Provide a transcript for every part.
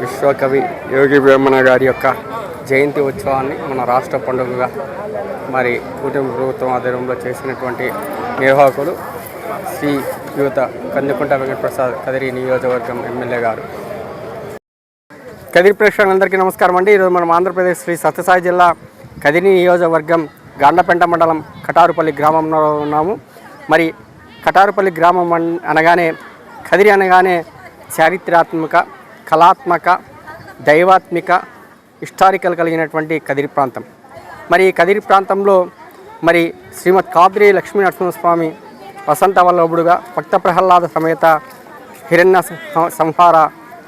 విశ్వకవి యోగి వేమన గారి యొక్క జయంతి ఉత్సవాన్ని మన రాష్ట్ర పండుగగా మరి కూటమి ప్రభుత్వం ఆధ్వర్యంలో చేసినటువంటి నిర్వాహకులు శ్రీ యువత కందుకుంట వెంకటప్రసాద్ కదిరి నియోజకవర్గం ఎమ్మెల్యే గారు. కదిరి ప్రేక్షకులందరికీ నమస్కారం అండి. ఈరోజు మనం ఆంధ్రప్రదేశ్ శ్రీ సత్యసాయి జిల్లా కదిరి నియోజకవర్గం గాండ్లపెంట మండలం కటారుపల్లి గ్రామంలో ఉన్నాము. మరి కటారుపల్లి గ్రామం అనగానే కదిరి అనగానే చారిత్రాత్మక, కళాత్మక, దైవాత్మిక, హిస్టారికల్ కలిగినటువంటి కదిరి ప్రాంతం. మరి ఈ కదిరి ప్రాంతంలో మరి శ్రీమద్ కాద్రి లక్ష్మీ నరసింహస్వామి వసంత వల్లభుడుగా భక్త ప్రహ్లాద సమేత హిరణ్య సంహార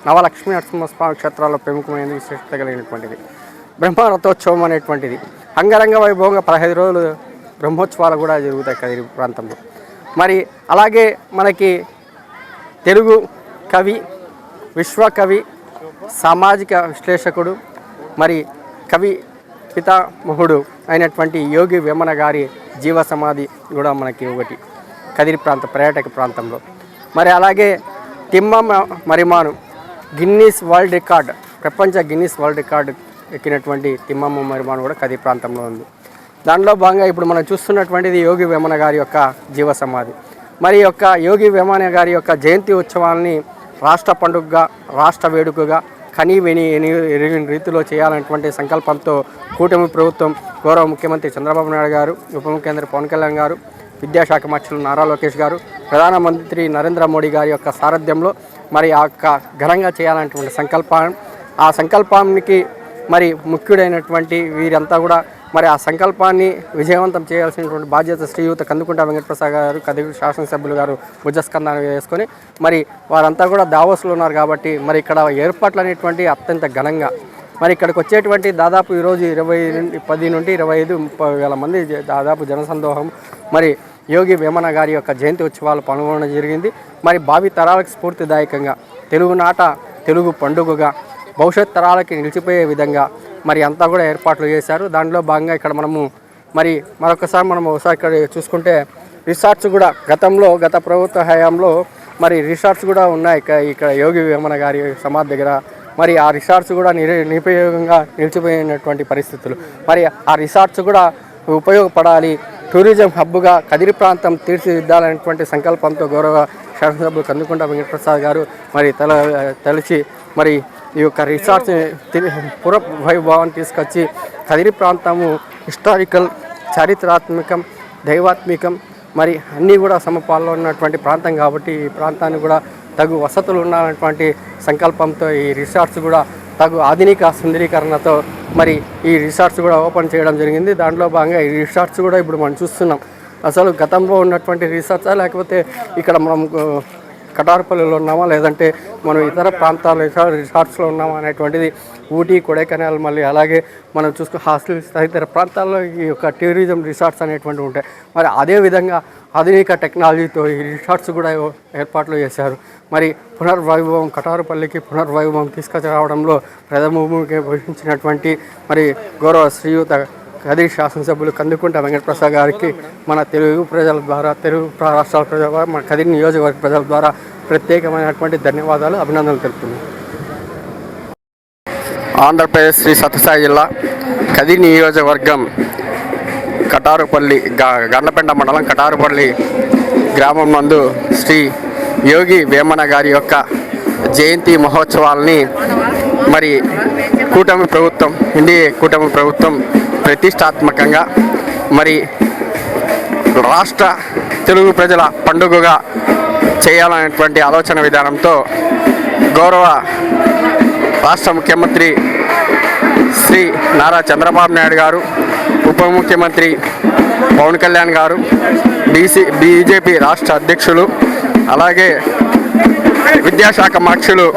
నవలక్ష్మీ నరసింహస్వామి క్షేత్రాల్లో ప్రముఖమైన విశిష్టత కలిగినటువంటిది. బ్రహ్మరథోత్సవం అనేటువంటిది అంగరంగ వైభవంగా 15 రోజులు బ్రహ్మోత్సవాలు కూడా జరుగుతాయి కదిరి ప్రాంతంలో. మరి అలాగే మనకి తెలుగు కవి, విశ్వకవి, సామాజిక విశ్లేషకుడు, మరి కవి పితామహుడు అయినటువంటి యోగి వేమన గారి జీవ సమాధి కూడా మనకి ఒకటి కదిరి పర్యాటక ప్రాంతంలో. మరి అలాగే Thimmamma Marrimanu Guinness world record, ప్రపంచ Guinness world record ఎక్కినటువంటి Thimmamma Marrimanu కూడా కదిరి ప్రాంతంలో ఉంది. దానిలో భాగంగా ఇప్పుడు మనం చూస్తున్నటువంటిది యోగి వేమన గారి యొక్క జీవ సమాధి. మరి యొక్క యోగి వేమన గారి యొక్క జయంతి ఉత్సవాన్ని రాష్ట్ర పండుగగా, రాష్ట్ర వేడుకగా కని విని ఎరిగిన రీతిలో చేయాలన్నటువంటి సంకల్పంతో కూటమి ప్రభుత్వం, గౌరవ ముఖ్యమంత్రి చంద్రబాబు నాయుడు గారు, ఉప ముఖ్యమంత్రి పవన్ కళ్యాణ్ గారు, విద్యాశాఖ మంత్రులు నారా లోకేష్ గారు, ప్రధానమంత్రి నరేంద్ర మోడీ గారి యొక్క సారథ్యంలో మరి ఆ యొక్క ఘనంగా చేయాలన్నటువంటి ఆ సంకల్పానికి మరి ముఖ్యుడైనటువంటి వీరంతా కూడా మరి ఆ సంకల్పాన్ని విజయవంతం చేయాల్సినటువంటి బాధ్యత శ్రీయుత కందుకుంట వెంకటప్రసాద్ గారు, కదిరి శాసనసభ్యులు గారు భుజస్కంధాన్ని వేసుకొని మరి వారంతా కూడా దావోస్లో ఉన్నారు. కాబట్టి మరి ఇక్కడ ఏర్పాట్లు అనేటువంటి అత్యంత ఘనంగా మరి ఇక్కడికి వచ్చేటువంటి దాదాపు ఈరోజు 10 నుండి 25-30 వేల మంది దాదాపు జనసందోహం మరి యోగి వేమన గారి యొక్క జయంతి ఉత్సవాలు పాల్గొనడం జరిగింది. మరి భావి తరాలకు స్ఫూర్తిదాయకంగా, తెలుగునాట తెలుగు పండుగగా, భవిష్యత్ తరాలకి నిలిచిపోయే విధంగా మరి అంతా కూడా ఏర్పాట్లు చేశారు. దాంట్లో భాగంగా ఇక్కడ మరొకసారి ఇక్కడ చూసుకుంటే రిసార్ట్స్ కూడా గత ప్రభుత్వ హయాంలో మరి రిసార్ట్స్ కూడా ఉన్నాయి ఇక్కడ యోగి వేమన గారి సమాధి దగ్గర. మరి ఆ రిసార్ట్స్ కూడా నిరుపయోగంగా నిలిచిపోయినటువంటి పరిస్థితులు. మరి ఆ రిసార్ట్స్ కూడా ఉపయోగపడాలి, టూరిజం హబ్గా కదిరి ప్రాంతం తీర్చిదిద్దాలనేటువంటి సంకల్పంతో గౌరవ శాసనసభ్యులు కందుకుంట వెంకటప్రసాద్ గారు మరి తలచి మరి ఈ యొక్క రిసార్ట్స్ పుర వైభవాన్ని తీసుకొచ్చి కదిరి ప్రాంతము హిస్టారికల్, చారిత్రాత్మకం, దైవాత్మికం మరి అన్నీ కూడా సమపాల్లో ఉన్నటువంటి ప్రాంతం కాబట్టి ఈ ప్రాంతాన్ని కూడా తగు వసతులు ఉండాలన్నటువంటి సంకల్పంతో ఈ రిసార్ట్స్ కూడా తగు ఆధునిక సుందరీకరణతో మరి ఈ రిసార్ట్స్ కూడా ఓపెన్ చేయడం జరిగింది. దాంట్లో భాగంగా ఈ రిసార్ట్స్ కూడా ఇప్పుడు మనం చూస్తున్నాం. అసలు గతంలో ఉన్నటువంటి రిసార్ట్సా లేకపోతే ఇక్కడ మనం కటారుపల్లిలో ఉన్నామా లేదంటే మనం ఇతర ప్రాంతాలు రిసార్ట్స్లో ఉన్నామా అనేటువంటిది ఊటీ, కొడైకెనాల్, మళ్ళీ అలాగే మనం చూసుకుని హాస్టల్స్ తదితర ప్రాంతాల్లో ఈ యొక్క టూరిజం రిసార్ట్స్ అనేటువంటివి ఉంటాయి. మరి అదేవిధంగా ఆధునిక టెక్నాలజీతో ఈ రిసార్ట్స్ కూడా ఏర్పాట్లు చేశారు. మరి కటారుపల్లికి పునర్వైభవం తీసుకురావడంలో ప్రథమ భూమిక వహించినటువంటి మరి గౌరవ శ్రీయుత కదిరి శాసనసభ్యులు కందుకుంట వెంకటప్రసాద్ గారికి మన తెలుగు ప్రజల ద్వారా, తెలుగు రాష్ట్రాల ప్రజల ద్వారా, మన కదిరి నియోజకవర్గ ప్రజల ద్వారా ప్రత్యేకమైనటువంటి ధన్యవాదాలు, అభినందనలు తెలుపుతున్నాను. ఆంధ్రప్రదేశ్ శ్రీ సత్యసాయి జిల్లా కదిరి నియోజకవర్గం కటారుపల్లి గాండ్లపెంట మండలం కటారుపల్లి గ్రామం నందు శ్రీ యోగి వేమన గారి యొక్క జయంతి మహోత్సవాలని మరి కూటమి ప్రభుత్వం, ఎన్డీఏ కూటమి ప్రభుత్వం ప్రతిష్టాత్మకంగా మరి రాష్ట్ర తెలుగు ప్రజల పండుగగా చేయాలనేటువంటి ఆలోచన విధానంతో గౌరవ రాష్ట్ర ముఖ్యమంత్రి శ్రీ నారా చంద్రబాబు నాయుడు గారు, ఉప ముఖ్యమంత్రి పవన్ కళ్యాణ్ గారు, బీజేపీ రాష్ట్ర అధ్యక్షులు, అలాగే విద్యాశాఖ మంత్రులు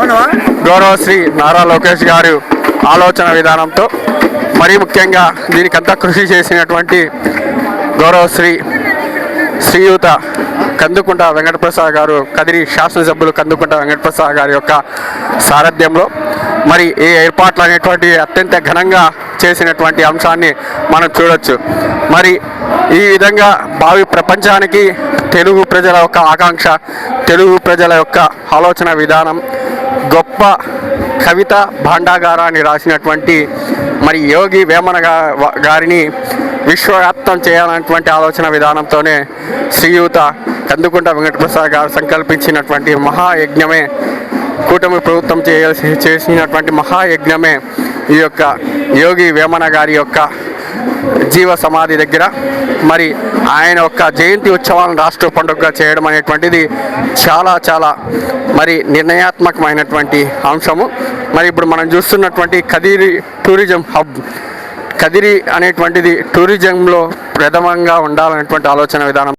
గౌరవ శ్రీ నారా లోకేష్ గారు ఆలోచన విధానంతో మరీ ముఖ్యంగా దీనికంతా కృషి చేసినటువంటి గౌరవ శ్రీయుత కందుకుంట వెంకటప్రసాద్ గారు, కదిరి శాసనసభ్యులు కందుకుంట వెంకటప్రసాద్ గారి యొక్క సారథ్యంలో మరి ఈ ఏర్పాట్లు అనేటువంటి అత్యంత ఘనంగా చేసినటువంటి అంశాన్ని మనం చూడొచ్చు. మరి ఈ విధంగా భావి ప్రపంచానికి తెలుగు ప్రజల యొక్క ఆకాంక్ష, తెలుగు ప్రజల యొక్క ఆలోచన విధానం, గొప్ప కవిత భాండాగారాన్ని రాసినటువంటి మరి యోగి వేమన గారిని విశ్వవ్యాప్తం చేయాలన్నటువంటి ఆలోచన విధానంతోనే శ్రీయుత కందుకుంట వెంకటప్రసాద్ గారు సంకల్పించినటువంటి మహాయజ్ఞమే, కూటమి ప్రభుత్వం చేసినటువంటి మహాయజ్ఞమే ఈ యొక్క యోగి వేమన గారి యొక్క జీవ సమాధి దగ్గర మరి ఆయన యొక్క జయంతి ఉత్సవాలను రాష్ట్ర పండుగగా చేయడం అనేటువంటిది చాలా చాలా మరి నిర్ణయాత్మకమైనటువంటి అంశము. మరి ఇప్పుడు మనం చూస్తున్నటువంటి కదిరి టూరిజం హబ్, కదిరి అనేటువంటిది టూరిజంలో ప్రథమంగా ఉండాలనేటువంటి ఆలోచన విధానం